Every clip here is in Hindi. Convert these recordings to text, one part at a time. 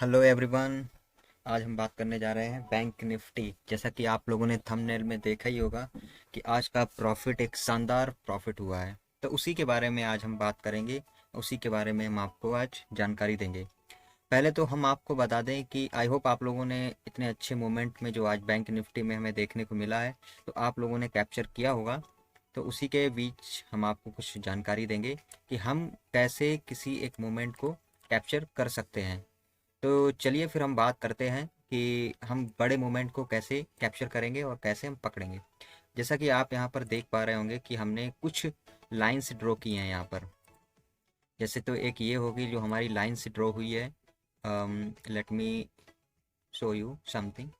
Hello everyone. आज हम बात करने जा रहे हैं बैंक निफ्टी। जैसा कि आप लोगों ने थंबनेल में देखा ही होगा कि आज का प्रॉफिट एक शानदार प्रॉफिट हुआ है, तो उसी के बारे में आज हम बात करेंगे। उसी के बारे में हम आपको आज जानकारी देंगे। पहले तो हम आपको बता दें कि आई होप आप लोगों ने इतने अच्छे मोमेंट में जो आज बैंक निफ्टी में हमें देखने को मिला है, तो आप लोगों ने कैप्चर किया होगा। तो उसी के बीच हम आपको कुछ जानकारी देंगे कि हम कैसे किसी एक मोमेंट को कैप्चर कर सकते हैं। तो चलिए फिर हम बात करते हैं कि हम बड़े मोमेंट को कैसे कैप्चर करेंगे और कैसे हम पकड़ेंगे। जैसा कि आप यहाँ पर देख पा रहे होंगे कि हमने कुछ लाइंस ड्रॉ की हैं यहाँ पर। जैसे तो एक ये होगी जो हमारी लाइंस ड्रॉ हुई है। Let me show you something.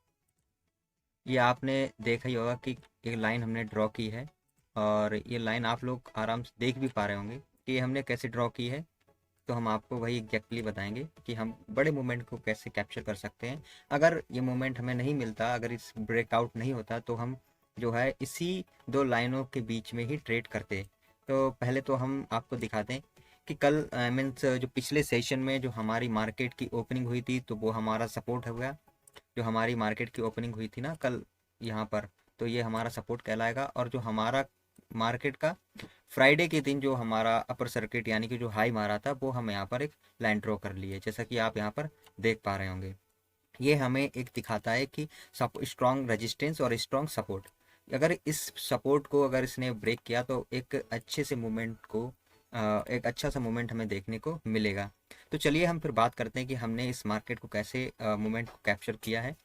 ये आपने देखा ही होगा कि एक लाइन हमने ड्रॉ की है, और ये लाइन आप लोग आराम से देख भी पा रहे होंगे कि ये हमने कैसे ड्रॉ की है। तो हम आपको वही एग्जैक्टली बताएंगे कि हम बड़े मूवमेंट को कैसे कैप्चर कर सकते हैं। अगर ये मूवमेंट हमें नहीं मिलता, अगर इस ब्रेकआउट नहीं होता, तो हम जो है इसी दो लाइनों के बीच में ही ट्रेड करते। तो पहले तो हम आपको दिखाते हैं कि कल मीन्स जो पिछले सेशन में जो हमारी मार्केट की ओपनिंग हुई थी, तो वो हमारा सपोर्ट हो गया। जो हमारी मार्केट की ओपनिंग हुई थी ना कल यहाँ पर, तो ये हमारा सपोर्ट कहलाएगा। और जो हमारा मार्केट का फ्राइडे के दिन जो हमारा अपर सर्किट यानी कि जो हाई मारा था, वो हम यहाँ पर एक लाइन ड्रॉ कर लिए, जैसा कि आप यहाँ पर देख पा रहे होंगे। ये हमें एक दिखाता है कि स्ट्रॉन्ग रेजिस्टेंस और स्ट्रॉन्ग सपोर्ट। अगर इस सपोर्ट को अगर इसने ब्रेक किया तो एक अच्छे से मूवमेंट को एक अच्छा सा मूवमेंट हमें देखने को मिलेगा। तो चलिए हम फिर बात करते हैं कि हमने इस मार्केट को कैसे मूवमेंट को कैप्चर किया है।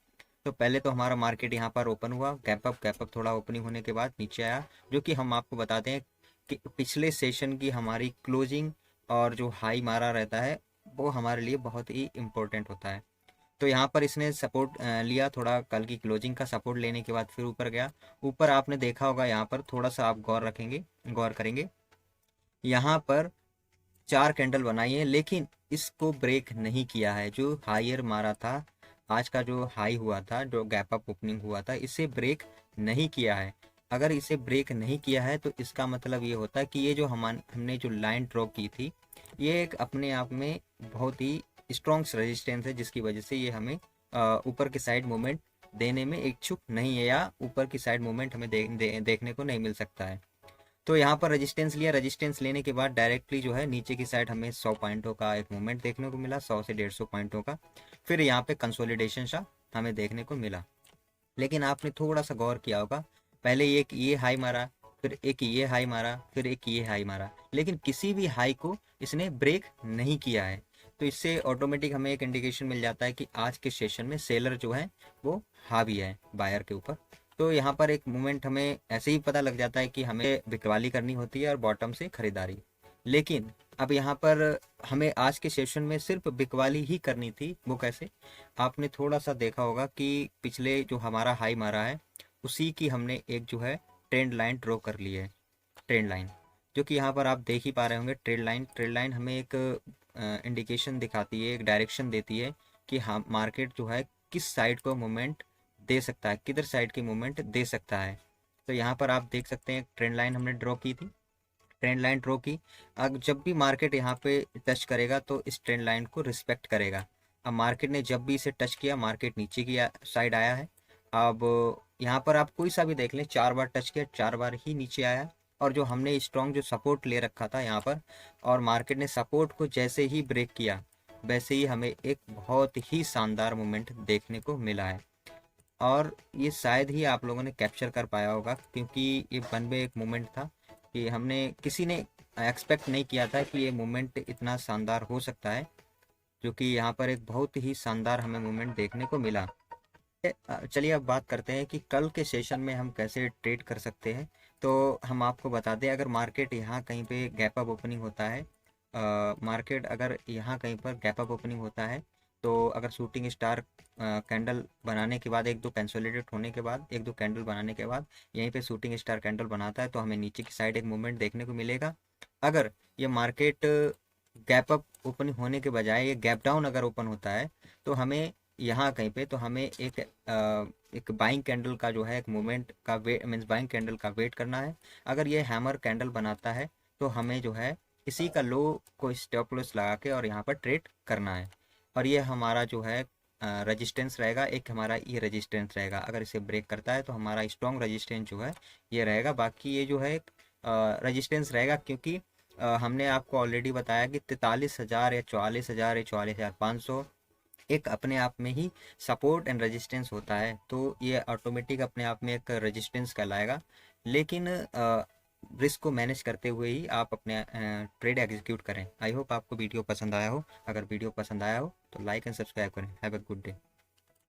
तो पहले तो हमारा मार्केट यहाँ पर ओपन हुआ, गैप अप थोड़ा ओपनिंग होने के बाद नीचे आया, जो कि हम आपको बताते हैं कि पिछले सेशन की हमारी क्लोजिंग और जो हाई मारा रहता है, वो हमारे लिए बहुत ही इम्पोर्टेंट होता है। तो यहाँ पर इसने सपोर्ट लिया, थोड़ा कल की क्लोजिंग का सपोर्ट लेने के बाद फिर ऊपर गया। ऊपर आपने देखा होगा, यहाँ पर थोड़ा सा आप गौर करेंगे। यहाँ पर चार कैंडल बनाई है, लेकिन इसको ब्रेक नहीं किया है। जो हायर मारा था, आज का जो हाई हुआ था, जो गैप अप ओपनिंग हुआ था, इसे ब्रेक नहीं किया है। अगर इसे ब्रेक नहीं किया है तो इसका मतलब ये होता है कि ये जो हमने जो लाइन ड्रॉ की थी, ये एक अपने आप में बहुत ही स्ट्रॉन्ग रेजिस्टेंस है, जिसकी वजह से ये हमें ऊपर की साइड मूवमेंट देने में इच्छुक नहीं है, या ऊपर की साइड मूवमेंट हमें देखने को नहीं मिल सकता है। तो यहाँ पर रेजिस्टेंस लिया, रेजिस्टेंस लेने के बाद डायरेक्टली जो है नीचे की साइड हमें 100 पॉइंटों का एक मूवमेंट देखने को मिला, 100 से 150 पॉइंटों का। फिर यहाँ पे कंसोलिडेशन सा हमें देखने को मिला। लेकिन आपने थोड़ा सा गौर किया होगा, पहले एक ये हाई मारा, फिर एक ये हाई मारा, फिर एक ये हाई मारा, लेकिन किसी भी हाई को इसने ब्रेक नहीं किया है। तो इससे ऑटोमेटिक हमें एक इंडिकेशन मिल जाता है कि आज के सेशन में सेलर जो है वो हावी है बायर के ऊपर। तो यहाँ पर एक मोमेंट हमें ऐसे ही पता लग जाता है कि हमें बिकवाली करनी होती है और बॉटम से खरीदारी। लेकिन अब यहाँ पर हमें आज के सेशन में सिर्फ बिकवाली ही करनी थी। वो कैसे? आपने थोड़ा सा देखा होगा कि पिछले जो हमारा हाई मारा है, उसी की हमने एक जो है ट्रेंड लाइन ड्रॉ कर ली है। ट्रेंड लाइन जो कि यहाँ पर आप देख ही पा रहे होंगे। ट्रेंड लाइन हमें एक इंडिकेशन दिखाती है, एक डायरेक्शन देती है कि हाँ मार्केट जो है किस साइड को मूवमेंट दे सकता है, किधर साइड की मूवमेंट दे सकता है। तो यहाँ पर आप देख सकते हैं ट्रेंड लाइन हमने ड्रॉ की थी, ट्रेंड लाइन ड्रॉ की। अब जब भी मार्केट यहाँ पे टच करेगा तो इस ट्रेंड लाइन को रिस्पेक्ट करेगा। अब मार्केट ने जब भी इसे टच किया, मार्केट नीचे की साइड आया है। अब यहाँ पर आप कोई सा भी देख लें, 4 बार टच किया, 4 बार ही नीचे आया। और जो हमने स्ट्रॉन्ग जो सपोर्ट ले रखा था यहाँ पर, और मार्केट ने सपोर्ट को जैसे ही ब्रेक किया, वैसे ही हमें एक बहुत ही शानदार मूवमेंट देखने को मिला है। और ये शायद ही आप लोगों ने कैप्चर कर पाया होगा, क्योंकि ये वन वे एक मोमेंट था कि हमने किसी ने एक्सपेक्ट नहीं किया था कि ये मोमेंट इतना शानदार हो सकता है, जो कि यहाँ पर एक बहुत ही शानदार हमें मोमेंट देखने को मिला। चलिए अब बात करते हैं कि कल के सेशन में हम कैसे ट्रेड कर सकते हैं। तो हम आपको बता दें, अगर मार्केट यहाँ कहीं पे गैप अप ओपनिंग होता है, मार्केट अगर यहाँ कहीं पर गैप अप ओपनिंग होता है, तो अगर शूटिंग स्टार कैंडल बनाने के बाद, एक दो कंसोलिडेट होने के बाद, एक दो कैंडल बनाने के बाद यहीं पे शूटिंग स्टार कैंडल बनाता है, तो हमें नीचे की साइड एक मूवमेंट देखने को मिलेगा। अगर ये मार्केट गैप अप ओपन होने के बजाय ये गैप डाउन अगर ओपन होता है, तो हमें यहाँ कहीं पे, तो हमें एक बाइंग कैंडल का जो है एक मूवमेंट का वेट मीन्स बाइंग कैंडल का वेट करना है। अगर ये हैमर कैंडल बनाता है, तो हमें जो है इसी का लो को स्टॉप लॉस लगा के और यहाँ पर ट्रेड करना है। और ये हमारा जो है रेजिस्टेंस रहेगा, एक हमारा ये रेजिस्टेंस रहेगा। अगर इसे ब्रेक करता है तो हमारा स्ट्रॉन्ग रेजिस्टेंस जो है ये रहेगा। बाकी ये जो है रेजिस्टेंस रहेगा, क्योंकि हमने आपको ऑलरेडी बताया कि 43,000 या 44,000 या 44,500 एक अपने आप में ही सपोर्ट एंड रेजिस्टेंस होता है, तो ये ऑटोमेटिक अपने आप में एक रेजिस्टेंस कहलाएगा। लेकिन रिस्क को मैनेज करते हुए ही आप अपने ट्रेड एग्जीक्यूट करें। आई होप आपको वीडियो पसंद आया हो। अगर वीडियो पसंद आया हो तो लाइक एंड सब्सक्राइब करें। Have a good day.